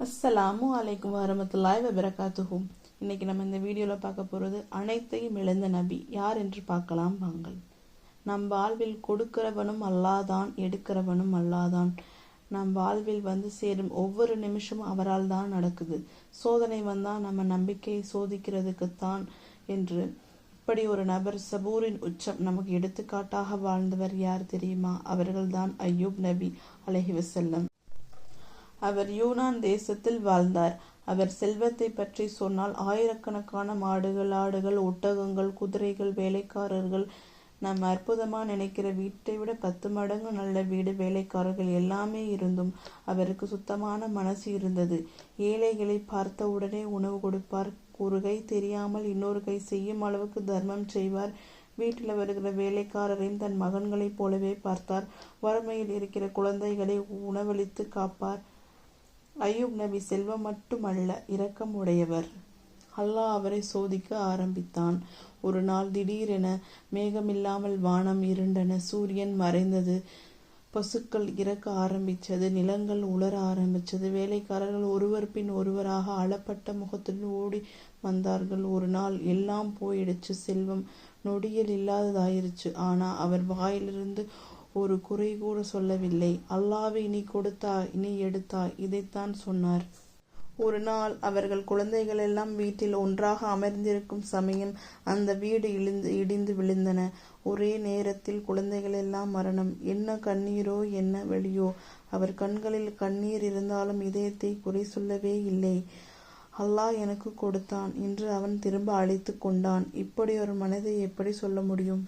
அஸ்ஸலாமு அலைக்கும் வரமத்துல்லாஹி வபரகாத்துஹு. இன்னைக்கு நம்ம இந்த வீடியோவில் பார்க்க போகிறது அனைத்தையும் இழந்த நபி யார் என்று பார்க்கலாம் வாங்கள். நம் வாழ்வில் கொடுக்கிறவனும் அல்லாதான், எடுக்கிறவனும் அல்லாதான். நம் வாழ்வில் வந்து சேரும் ஒவ்வொரு நிமிஷமும் அவரால் தான் நடக்குது. சோதனை வந்தால் நம்ம நம்பிக்கையை சோதிக்கிறதுக்குத்தான் என்று இப்படி ஒரு நபர் சபூரின் உச்சம் நமக்கு எடுத்துக்காட்டாக வாழ்ந்தவர் யார் தெரியுமா? அவர்கள்தான் அய்யூப் நபி அலைஹி வஸல்லம். அவர் யூனான் தேசத்தில் வாழ்ந்தார். அவர் செல்வத்தை பற்றி சொன்னால் ஆயிரக்கணக்கான மாடுகள், ஆடுகள், ஒட்டகங்கள், குதிரைகள், வேலைக்காரர்கள், நம்ம அற்புதமா நினைக்கிற வீட்டை விட 10 மடங்கு நல்ல வீடு, வேலைக்காரர்கள் எல்லாமே இருந்தும் அவருக்கு சுத்தமான மனசு இருந்தது. ஏழைகளை பார்த்த உடனே உணவு கொடுப்பார். ஒரு கை தெரியாமல் இன்னொரு கை செய்யும் அளவுக்கு தர்மம் செய்வார். வீட்டில் வருகிற வேலைக்காரரையும் தன் மகன்களைப் போலவே பார்த்தார். வறுமையில் இருக்கிற குழந்தைகளை உணவளித்து காப்பார். அய்யூப் நபி செல்வம் மட்டுமல்ல, இரக்கம் உடையவர். அல்லாஹ் அவரை சோதிக்க ஆரம்பித்தான். ஒரு நாள் திடீரென மேகமில்லாமல் வானம் இருண்டன, சூரியன் மறைந்தது, பசுக்கள் இறக்க ஆரம்பிச்சது, நிலங்கள் உலர ஆரம்பிச்சது. வேலைக்காரர்கள் ஒருவர் பின் ஒருவராக அளப்பட்ட முகத்துடன் ஓடி வந்தார்கள். ஒரு நாள் எல்லாம் போயிடுச்சு, செல்வம் நொடியில் இல்லாததாயிருச்சு. ஆனா அவர் வாயிலிருந்து ஒரு குறை கூட சொல்லவில்லை. அல்லாவே நீ கொடுத்தாய், நீ எடுத்தாய், இதைத்தான் சொன்னார். ஒரு நாள் அவர்கள் குழந்தைகள் எல்லாம் வீட்டில் ஒன்றாக அமர்ந்திருக்கும் சமயம் அந்த வீடு இடிந்து விழுந்தன. ஒரே நேரத்தில் குழந்தைகள் எல்லாம் மரணம். என்ன கண்ணீரோ என்ன வெளியோ. அவர் கண்களில் கண்ணீர் இருந்தாலும் இதயத்தை குறை சொல்லவே இல்லை. அல்லாஹ் எனக்கு கொடுத்தான் என்று அவன் திரும்ப அழைத்து கொண்டான். இப்படி ஒரு மனதை எப்படி சொல்ல முடியும்?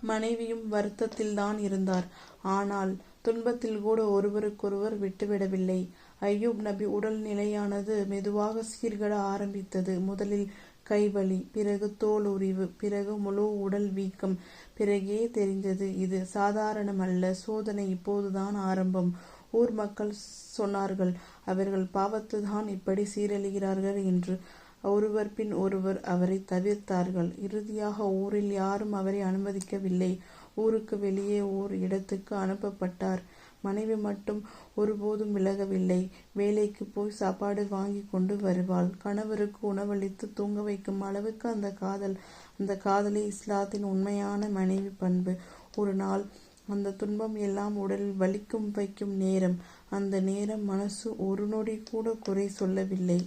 மனைவியும் வருத்தத்தில் தான் இருந்தார். ஆனால் துன்பத்தில் கூட ஒருவருக்கொருவர் விட்டுவிடவில்லை. அய்யூப் நபி உடல் நிலையானது மெதுவாக சீர்கட ஆரம்பித்தது. முதலில் கைவலி, பிறகு தோல் உரிவு, பிறகு முழு உடல் வீக்கம். பிறகே தெரிந்தது இது சாதாரணமல்ல, சோதனை இப்போதுதான் ஆரம்பம். ஊர் மக்கள் சொன்னார்கள், அவர்கள் பாவத்து தான் இப்படி சீரழிகிறார்கள் என்று. ஒருவர் பின் ஒருவர் அவரை தவிர்த்தார்கள். இறுதியாக ஊரில் யாரும் அவரை அனுமதிக்கவில்லை. ஊருக்கு வெளியே ஓர் இடத்துக்கு அனுப்பப்பட்டார். மனைவி மட்டும் ஒருபோதும் விலகவில்லை. வேலைக்கு போய் சாப்பாடு வாங்கி கொண்டு வருவாள். கணவருக்கு உணவளித்து தூங்க வைக்கும் அளவுக்கு அந்த காதலி இஸ்லாத்தின் உண்மையான மனைவி பண்பு. ஒரு நாள் அந்த துன்பம் எல்லாம் உடலில் வலிக்கும் வைக்கும் நேரம். அந்த நேரம் மனசு ஒரு நொடி கூட குறை சொல்லவில்லை.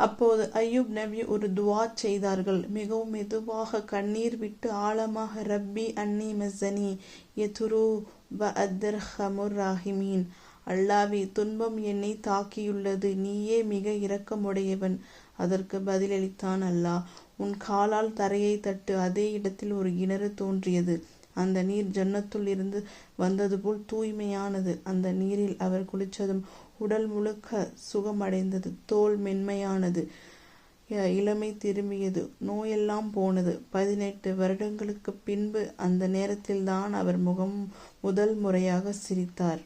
அப்போது அய்யூப் நபி ஒரு துவா செய்தார்கள். மிகவும் மெதுவாக கண்ணீர் விட்டு ஆழமாக, ரப்பி அன்னி மஸ்ஸனி யதுரு வ அத்தர்ஹமுர் ராஹிமீன். அல்லாவே, துன்பம் என்னை தாக்கியுள்ளது, நீயே மிக இரக்கமுடையவன். அதற்கு பதிலளித்தான் அல்லாஹ், உன் காலால் தரையை தட்டு. அதே இடத்தில் ஒரு கிணறு தோன்றியது. அந்த நீர் ஜன்னத்துள் இருந்து வந்தது போல் தூய்மையானது. அந்த நீரில் அவர் குளித்ததும் உடல் முழுக்க சுகமடைந்தது. தோல் மென்மையானது, இளமை திரும்பியது, நோயெல்லாம் போனது. 18 வருடங்களுக்கு பின்பு அந்த நேரத்தில்தான் அவர் முதல் முறையாக சிரித்தார்.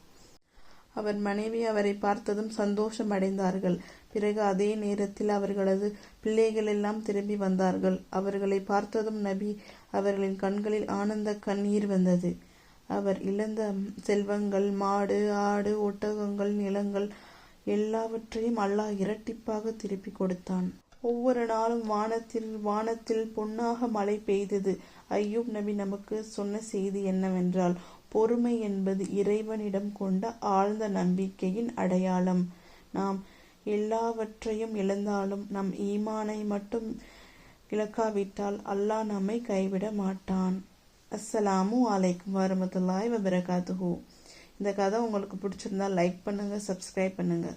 அவர் மனைவி அவரை பார்த்ததும் சந்தோஷம் அடைந்தார்கள். பிறகு அதே நேரத்தில் அவர்களது பிள்ளைகள் எல்லாம் திரும்பி வந்தார்கள். அவர்களை பார்த்ததும் நபி அவர்களின் கண்களில் ஆனந்த கண்ணீர் வந்தது. அவர் இழந்த செல்வங்கள், மாடு, ஆடு, ஒட்டகங்கள், நிலங்கள் எல்லாவற்றையும் அல்லாஹ் இரட்டிப்பாக திருப்பி கொடுத்தான். ஒவ்வொரு நாளும் வானத்தில் பொன்னாக மழை பெய்தது. அய்யூப் நபி நமக்கு சொன்ன செய்தி என்னவென்றால், பொறுமை என்பது இறைவனிடம் கொண்ட ஆழ்ந்த நம்பிக்கையின் அடையாளம். நாம் எல்லாவற்றையும் இழந்தாலும் நம் ஈமானை மட்டும் இழக்காவிட்டால் அல்லாஹ் நம்மை கைவிட மாட்டான். அஸ்ஸலாமு அலைக்கும் வரமத்துல்லாஹி வபரகாத்துஹு. இந்த கதை உங்களுக்கு பிடிச்சிருந்தா லைக் பண்ணுங்க, சப்ஸ்கிரைப் பண்ணுங்க.